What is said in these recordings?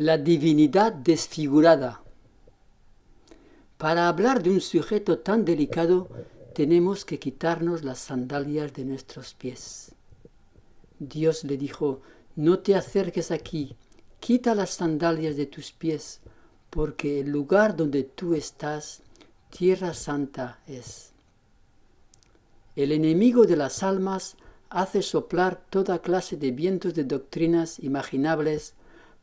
La divinidad desfigurada. Para hablar de un sujeto tan delicado, tenemos que quitarnos las sandalias de nuestros pies. Dios le dijo: no te acerques aquí, quita las sandalias de tus pies, porque el lugar donde tú estás, tierra santa es. El enemigo de las almas hace soplar toda clase de vientos de doctrinas imaginables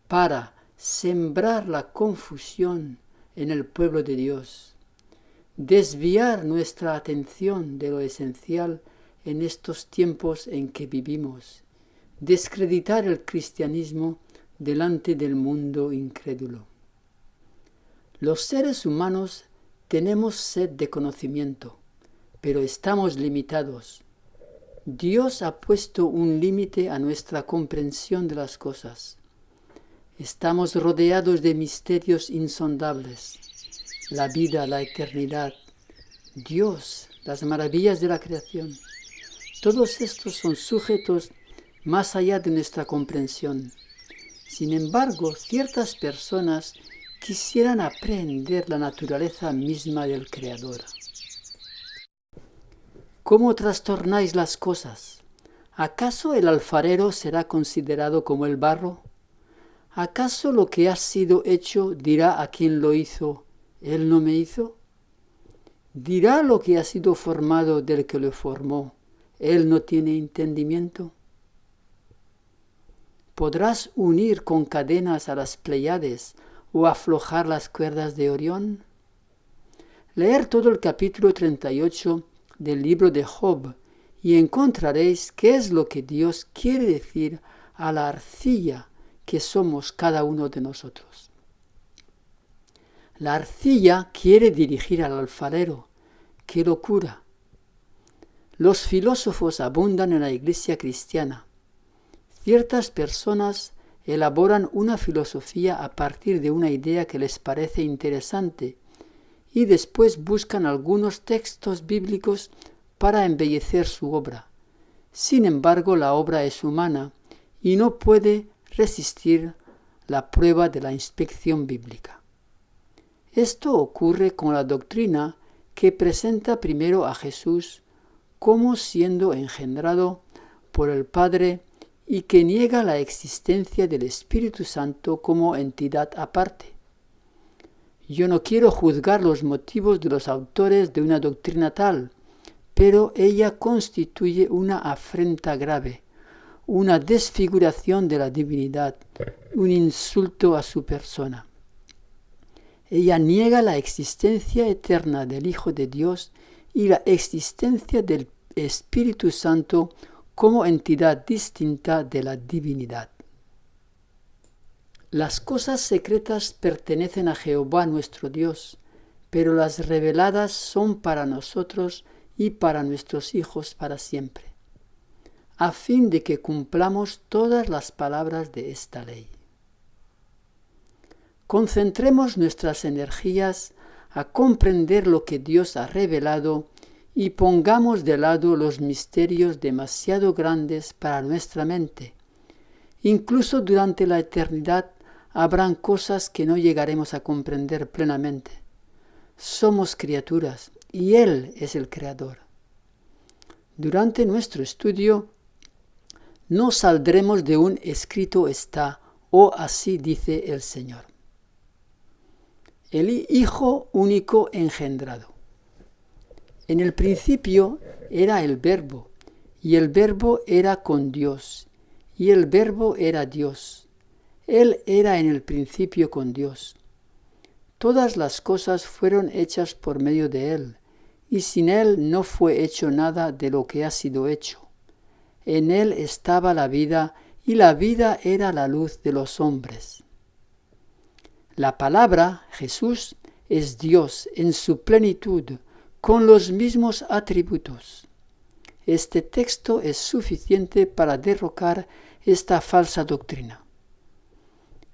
para sembrar la confusión en el pueblo de Dios, desviar nuestra atención de lo esencial en estos tiempos en que vivimos, descreditar el cristianismo delante del mundo incrédulo. Los seres humanos tenemos sed de conocimiento, pero estamos limitados. Dios ha puesto un límite a nuestra comprensión de las cosas. Estamos rodeados de misterios insondables, la vida, la eternidad, Dios, las maravillas de la creación. Todos estos son sujetos más allá de nuestra comprensión. Sin embargo, ciertas personas quisieran aprender la naturaleza misma del Creador. ¿Cómo trastornáis las cosas? ¿Acaso el alfarero será considerado como el barro? ¿Acaso lo que ha sido hecho dirá a quien lo hizo: él no me hizo? ¿Dirá lo que ha sido formado del que lo formó: él no tiene entendimiento? ¿Podrás unir con cadenas a las Pléyades o aflojar las cuerdas de Orión? Leer todo el capítulo 38 del libro de Job y encontraréis qué es lo que Dios quiere decir a la arcilla que somos cada uno de nosotros. La arcilla quiere dirigir al alfarero. ¡Qué locura! Los filósofos abundan en la iglesia cristiana. Ciertas personas elaboran una filosofía a partir de una idea que les parece interesante y después buscan algunos textos bíblicos para embellecer su obra. Sin embargo, la obra es humana y no puede resistir la prueba de la inspección bíblica. Esto ocurre con la doctrina que presenta primero a Jesús como siendo engendrado por el Padre y que niega la existencia del Espíritu Santo como entidad aparte. Yo no quiero juzgar los motivos de los autores de una doctrina tal, pero ella constituye una afrenta grave, una desfiguración de la divinidad, un insulto a su persona. Ella niega la existencia eterna del Hijo de Dios y la existencia del Espíritu Santo como entidad distinta de la divinidad. Las cosas secretas pertenecen a Jehová nuestro Dios, pero las reveladas son para nosotros y para nuestros hijos para siempre, a fin de que cumplamos todas las palabras de esta ley. Concentremos nuestras energías a comprender lo que Dios ha revelado y pongamos de lado los misterios demasiado grandes para nuestra mente. Incluso durante la eternidad habrán cosas que no llegaremos a comprender plenamente. Somos criaturas y Él es el Creador. Durante nuestro estudio no saldremos de un escrito está, o así dice el Señor. El Hijo único engendrado. En el principio era el Verbo, y el Verbo era con Dios, y el Verbo era Dios. Él era en el principio con Dios. Todas las cosas fueron hechas por medio de Él, y sin Él no fue hecho nada de lo que ha sido hecho. En Él estaba la vida, y la vida era la luz de los hombres. La palabra, Jesús, es Dios en su plenitud, con los mismos atributos. Este texto es suficiente para derrocar esta falsa doctrina.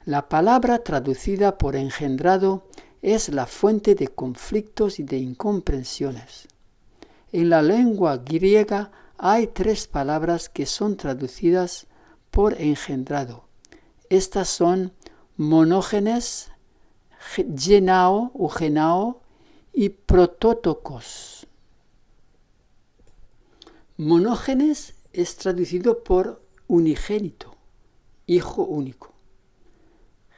La palabra traducida por engendrado es la fuente de conflictos y de incomprensiones. En la lengua griega hay 3 palabras que son traducidas por engendrado. Estas son monógenes, genao o genao y protótocos. Monógenes es traducido por unigénito, hijo único.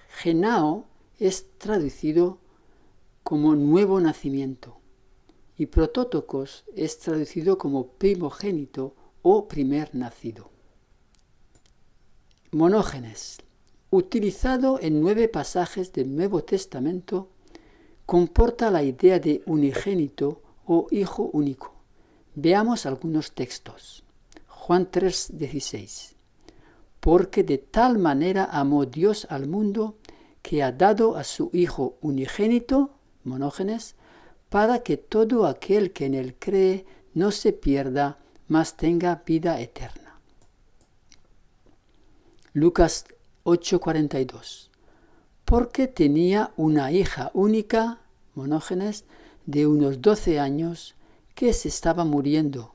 Genao es traducido como nuevo nacimiento y protótocos es traducido como primogénito o primer nacido. Monógenes, utilizado en 9 pasajes del Nuevo Testamento, comporta la idea de unigénito o hijo único. Veamos algunos textos. Juan 3:16. Porque de tal manera amó Dios al mundo que ha dado a su Hijo unigénito, monógenes, para que todo aquel que en él cree no se pierda, mas tenga vida eterna. Lucas 8:42. Porque tenía una hija única, monógenes, de unos 12 años, que se estaba muriendo.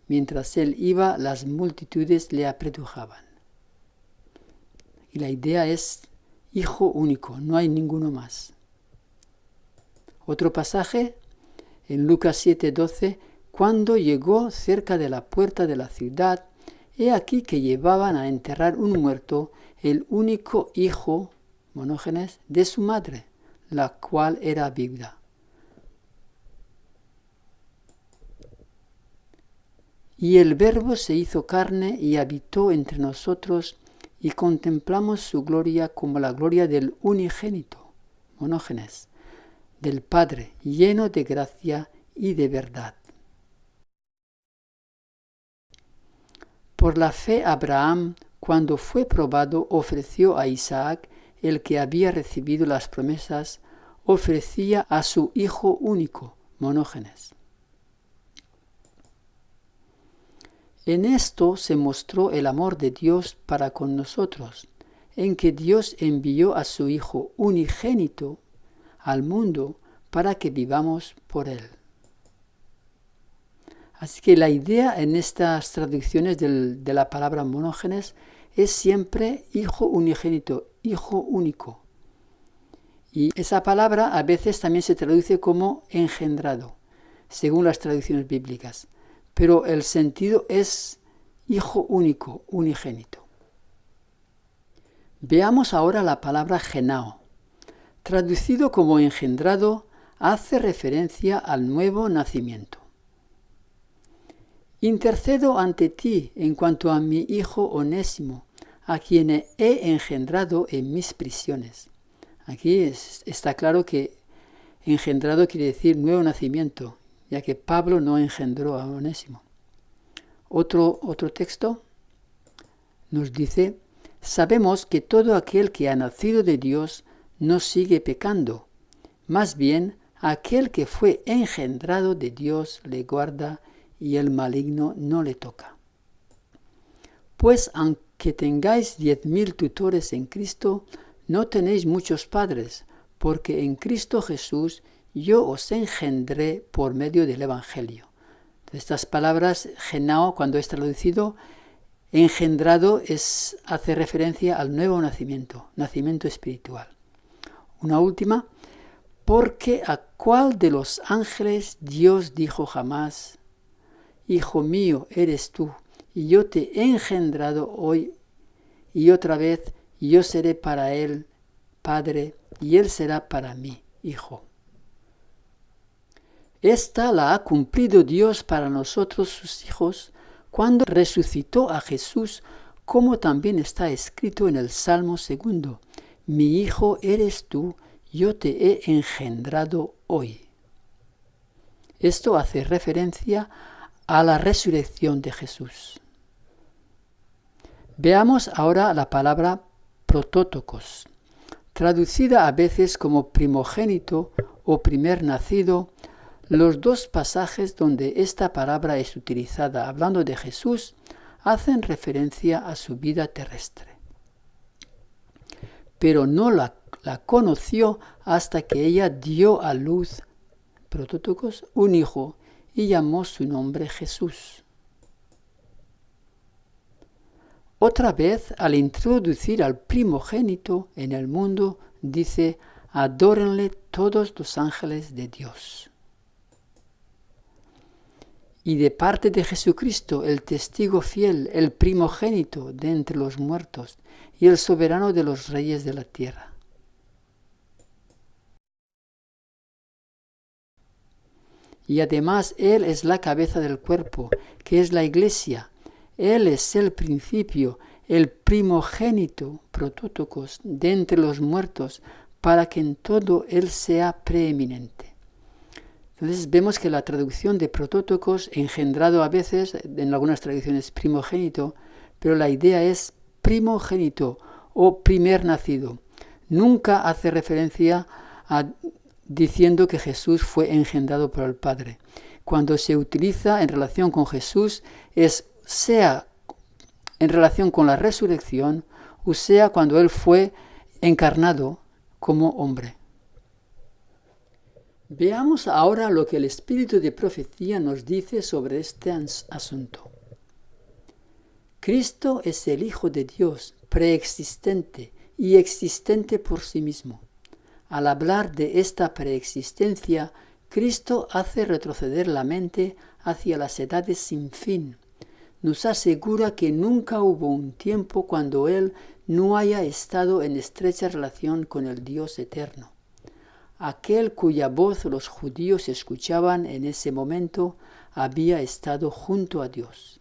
Mientras él iba, las multitudes le apretujaban. Y la idea es hijo único, no hay ninguno más. Otro pasaje, en Lucas 7:12, cuando llegó cerca de la puerta de la ciudad, he aquí que llevaban a enterrar un muerto, el único hijo, monógenes, de su madre, la cual era viuda. Y el Verbo se hizo carne y habitó entre nosotros, y contemplamos su gloria como la gloria del unigénito, monógenes, del Padre, lleno de gracia y de verdad. Por la fe Abraham, cuando fue probado, ofreció a Isaac, el que había recibido las promesas, ofrecía a su hijo único, monógenes. En esto se mostró el amor de Dios para con nosotros, en que Dios envió a su Hijo unigénito al mundo para que vivamos por él. Así que la idea en estas traducciones de la palabra monógenes es siempre hijo unigénito, hijo único. Y esa palabra a veces también se traduce como engendrado, según las traducciones bíblicas. Pero el sentido es hijo único, unigénito. Veamos ahora la palabra genao. Traducido como engendrado, hace referencia al nuevo nacimiento. Intercedo ante ti en cuanto a mi hijo Onésimo, a quien he engendrado en mis prisiones. Aquí está claro que engendrado quiere decir nuevo nacimiento, ya que Pablo no engendró a Onésimo. Otro texto nos dice, sabemos que todo aquel que ha nacido de Dios no sigue pecando, más bien aquel que fue engendrado de Dios le guarda y el maligno no le toca. Pues aunque tengáis 10,000 tutores en Cristo, no tenéis muchos padres, porque en Cristo Jesús yo os engendré por medio del Evangelio. Estas palabras, genao, cuando es traducido, engendrado hace referencia al nuevo nacimiento espiritual. Una última, porque a cuál de los ángeles Dios dijo jamás, Hijo mío eres tú, y yo te he engendrado hoy, y otra vez yo seré para él Padre, y él será para mí Hijo. Esta la ha cumplido Dios para nosotros sus hijos cuando resucitó a Jesús, como también está escrito en el Salmo 2, mi Hijo eres tú, yo te he engendrado hoy. Esto hace referencia a la resurrección de Jesús. Veamos ahora la palabra protótocos, traducida a veces como primogénito o primer nacido. Los dos pasajes donde esta palabra es utilizada hablando de Jesús hacen referencia a su vida terrestre. Pero no la conoció hasta que ella dio a luz, protótocos, un hijo y llamó su nombre Jesús. Otra vez, al introducir al primogénito en el mundo, dice: adórenle todos los ángeles de Dios. Y de parte de Jesucristo, el testigo fiel, el primogénito de entre los muertos y el soberano de los reyes de la tierra. Y además Él es la cabeza del cuerpo, que es la Iglesia. Él es el principio, el primogénito, protótocos, de entre los muertos, para que en todo Él sea preeminente. Entonces vemos que la traducción de protótocos, engendrado a veces, en algunas traducciones primogénito, pero la idea es primogénito o primer nacido. Nunca hace referencia diciendo que Jesús fue engendrado por el Padre. Cuando se utiliza en relación con Jesús, sea en relación con la resurrección, o sea cuando Él fue encarnado como hombre. Veamos ahora lo que el espíritu de profecía nos dice sobre este asunto. Cristo es el Hijo de Dios, preexistente y existente por sí mismo. Al hablar de esta preexistencia, Cristo hace retroceder la mente hacia las edades sin fin. Nos asegura que nunca hubo un tiempo cuando Él no haya estado en estrecha relación con el Dios eterno. Aquel cuya voz los judíos escuchaban en ese momento había estado junto a Dios.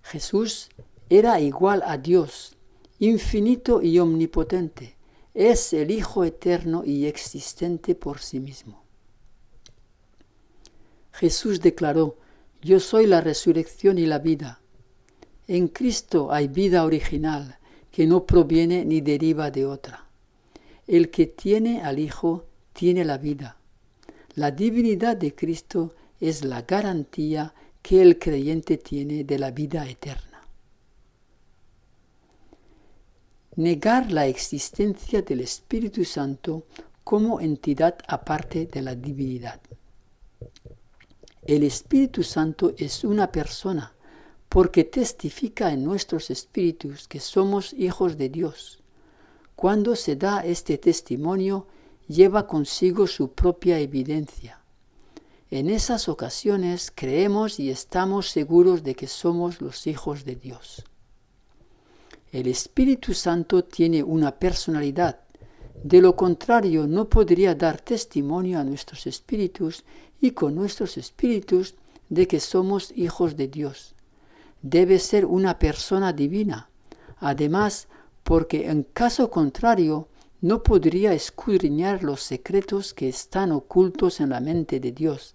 Jesús era igual a Dios, infinito y omnipotente. Es el Hijo eterno y existente por sí mismo. Jesús declaró: yo soy la resurrección y la vida. En Cristo hay vida original que no proviene ni deriva de otra. El que tiene al Hijo tiene la vida. La divinidad de Cristo es la garantía que el creyente tiene de la vida eterna. Negar la existencia del Espíritu Santo como entidad aparte de la divinidad. El Espíritu Santo es una persona porque testifica en nuestros espíritus que somos hijos de Dios. Cuando se da este testimonio, lleva consigo su propia evidencia. En esas ocasiones creemos y estamos seguros de que somos los hijos de Dios. El Espíritu Santo tiene una personalidad. De lo contrario, no podría dar testimonio a nuestros espíritus y con nuestros espíritus de que somos hijos de Dios. Debe ser una persona divina. Además, porque en caso contrario, no podría escudriñar los secretos que están ocultos en la mente de Dios.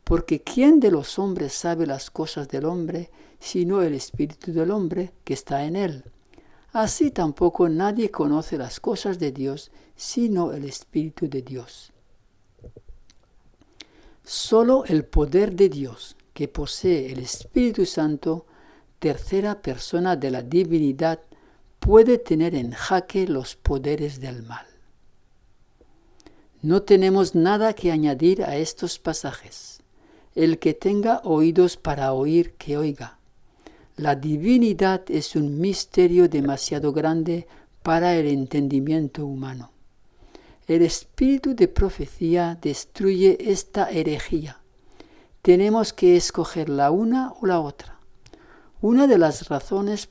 Porque ¿quién de los hombres sabe las cosas del hombre, sino el espíritu del hombre que está en él? Así tampoco nadie conoce las cosas de Dios, sino el Espíritu de Dios. Solo el poder de Dios, que posee el Espíritu Santo, tercera persona de la divinidad, puede tener en jaque los poderes del mal. No tenemos nada que añadir a estos pasajes. El que tenga oídos para oír, que oiga. La divinidad es un misterio demasiado grande para el entendimiento humano. El espíritu de profecía destruye esta herejía. Tenemos que escoger la una o la otra. Una de las razones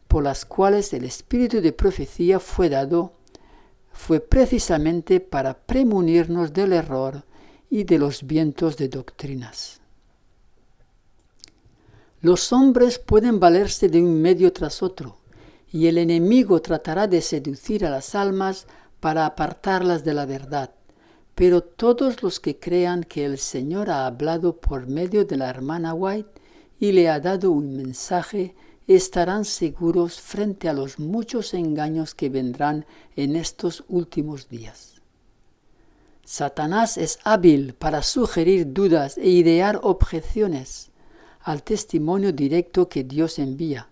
por las cuales el espíritu de profecía fue dado fue precisamente para premunirnos del error y de los vientos de doctrinas. Los hombres pueden valerse de un medio tras otro, y el enemigo tratará de seducir a las almas para apartarlas de la verdad. Pero todos los que crean que el Señor ha hablado por medio de la hermana White y le ha dado un mensaje, estarán seguros frente a los muchos engaños que vendrán en estos últimos días. Satanás es hábil para sugerir dudas e idear objeciones al testimonio directo que Dios envía,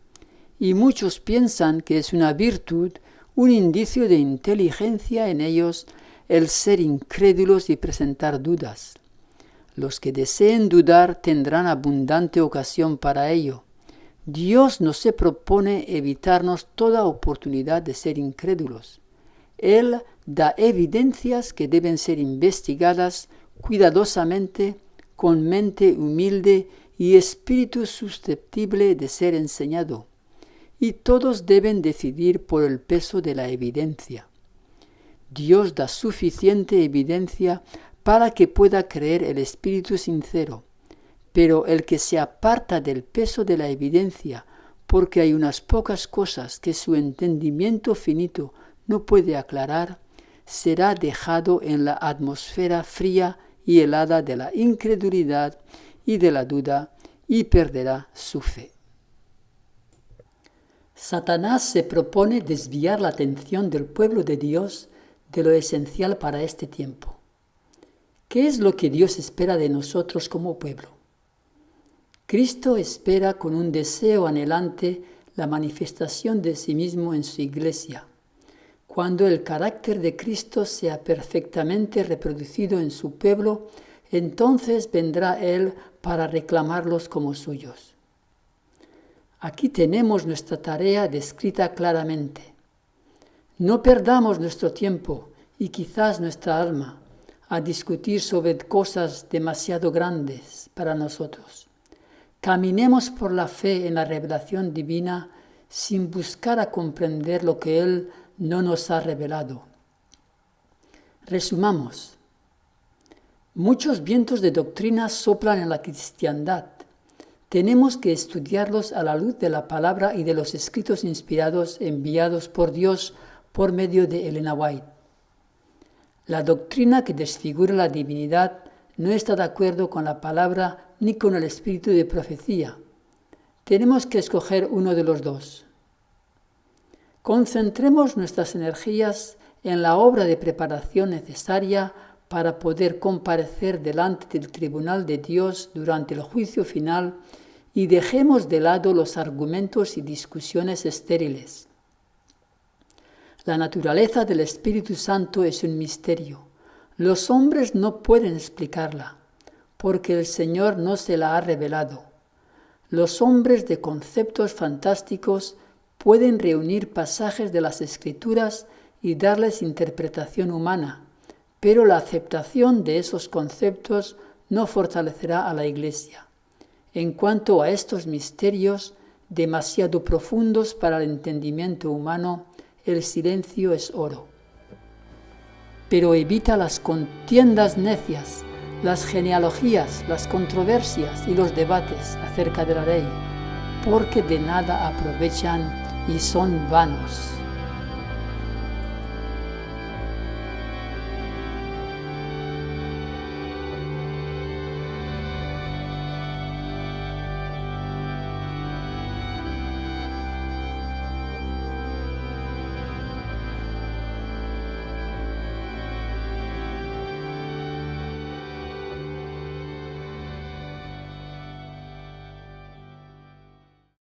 y muchos piensan que es una virtud, un indicio de inteligencia en ellos el ser incrédulos y presentar dudas. Los que deseen dudar tendrán abundante ocasión para ello. Dios no se propone evitarnos toda oportunidad de ser incrédulos. Él da evidencias que deben ser investigadas cuidadosamente, con mente humilde y espíritu susceptible de ser enseñado, y todos deben decidir por el peso de la evidencia. Dios da suficiente evidencia para que pueda creer el espíritu sincero, pero el que se aparta del peso de la evidencia porque hay unas pocas cosas que su entendimiento finito no puede aclarar, será dejado en la atmósfera fría y helada de la incredulidad y de la duda y perderá su fe. Satanás se propone desviar la atención del pueblo de Dios de lo esencial para este tiempo. ¿Qué es lo que Dios espera de nosotros como pueblo? Cristo espera con un deseo anhelante la manifestación de sí mismo en su iglesia. Cuando el carácter de Cristo sea perfectamente reproducido en su pueblo, entonces vendrá Él para reclamarlos como suyos. Aquí tenemos nuestra tarea descrita claramente. No perdamos nuestro tiempo y quizás nuestra alma a discutir sobre cosas demasiado grandes para nosotros. Caminemos por la fe en la revelación divina sin buscar a comprender lo que Él no nos ha revelado. Resumamos. Muchos vientos de doctrina soplan en la cristiandad. Tenemos que estudiarlos a la luz de la palabra y de los escritos inspirados enviados por Dios por medio de Elena White. La doctrina que desfigura la divinidad no está de acuerdo con la palabra ni con el espíritu de profecía. Tenemos que escoger uno de los dos. Concentremos nuestras energías en la obra de preparación necesaria para poder comparecer delante del tribunal de Dios durante el juicio final y dejemos de lado los argumentos y discusiones estériles. La naturaleza del Espíritu Santo es un misterio. Los hombres no pueden explicarla, porque el Señor no se la ha revelado. Los hombres de conceptos fantásticos pueden reunir pasajes de las Escrituras y darles interpretación humana, pero la aceptación de esos conceptos no fortalecerá a la Iglesia. En cuanto a estos misterios, demasiado profundos para el entendimiento humano, el silencio es oro. Pero evita las contiendas necias, las genealogías, las controversias y los debates acerca de la ley, porque de nada aprovechan y son vanos.